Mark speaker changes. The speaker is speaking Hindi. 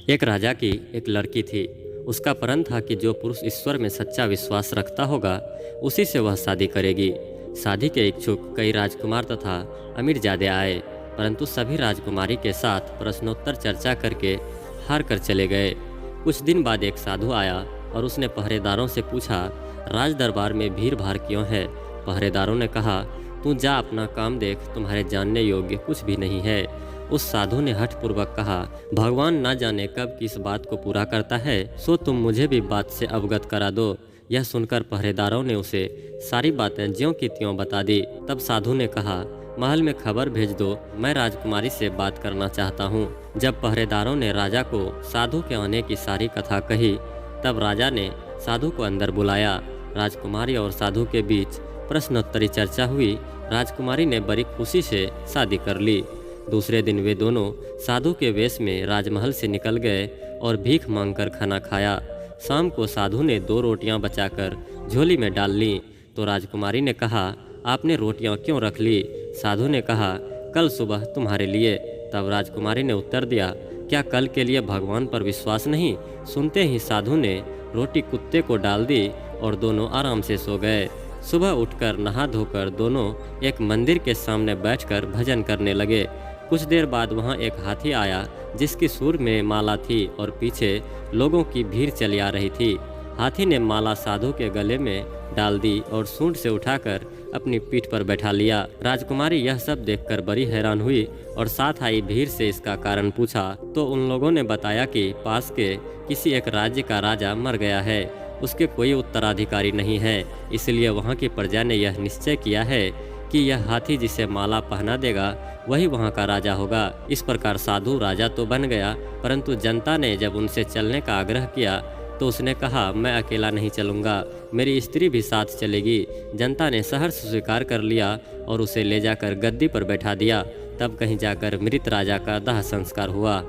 Speaker 1: एक राजा की एक लड़की थी। उसका प्रण था कि जो पुरुष ईश्वर में सच्चा विश्वास रखता होगा उसी से वह शादी करेगी। शादी के इच्छुक कई राजकुमार तथा अमीरजादे आए, परंतु सभी राजकुमारी के साथ प्रश्नोत्तर चर्चा करके हार कर चले गए। कुछ दिन बाद एक साधु आया और उसने पहरेदारों से पूछा, राज दरबार में भीड़ भाड़ क्यों है? पहरेदारों ने कहा, तू जा अपना काम देख, तुम्हारे जानने योग्य कुछ भी नहीं है। उस साधु ने हठपूर्वक कहा, भगवान ना जाने कब किस बात को पूरा करता है, सो तुम मुझे भी बात से अवगत करा दो। यह सुनकर पहरेदारों ने उसे सारी बातें ज्यों की त्यों बता दी। तब साधु ने कहा, महल में खबर भेज दो, मैं राजकुमारी से बात करना चाहता हूँ। जब पहरेदारों ने राजा को साधु के आने की सारी कथा कही, तब राजा ने साधु को अंदर बुलाया। राजकुमारी और साधु के बीच प्रश्नोत्तरी चर्चा हुई। राजकुमारी ने बड़ी खुशी से शादी कर ली। दूसरे दिन वे दोनों साधु के वेश में राजमहल से निकल गए और भीख मांगकर खाना खाया। शाम को साधु ने 2 रोटियां बचाकर झोली में डाल ली, तो राजकुमारी ने कहा, आपने रोटियां क्यों रख ली? साधु ने कहा, कल सुबह तुम्हारे लिए। तब राजकुमारी ने उत्तर दिया, क्या कल के लिए भगवान पर विश्वास नहीं? सुनते ही साधु ने रोटी कुत्ते को डाल दी और दोनों आराम से सो गए। सुबह उठकर नहा धोकर दोनों एक मंदिर के सामने बैठकर भजन करने लगे। कुछ देर बाद वहां एक हाथी आया जिसकी सूंड में माला थी और पीछे लोगों की भीड़ चली आ रही थी। हाथी ने माला साधु के गले में डाल दी और सूंड से उठाकर अपनी पीठ पर बैठा लिया। राजकुमारी यह सब देखकर बड़ी हैरान हुई और साथ आई भीड़ से इसका कारण पूछा, तो उन लोगों ने बताया कि पास के किसी एक राज्य का राजा मर गया है, उसके कोई उत्तराधिकारी नहीं है, इसलिए वहाँ की प्रजा ने यह निश्चय किया है कि यह हाथी जिसे माला पहना देगा वही वहाँ का राजा होगा। इस प्रकार साधु राजा तो बन गया, परंतु जनता ने जब उनसे चलने का आग्रह किया तो उसने कहा, मैं अकेला नहीं चलूँगा, मेरी स्त्री भी साथ चलेगी। जनता ने सहर्ष स्वीकार कर लिया और उसे ले जाकर गद्दी पर बैठा दिया। तब कहीं जाकर मृत राजा का दाह संस्कार हुआ।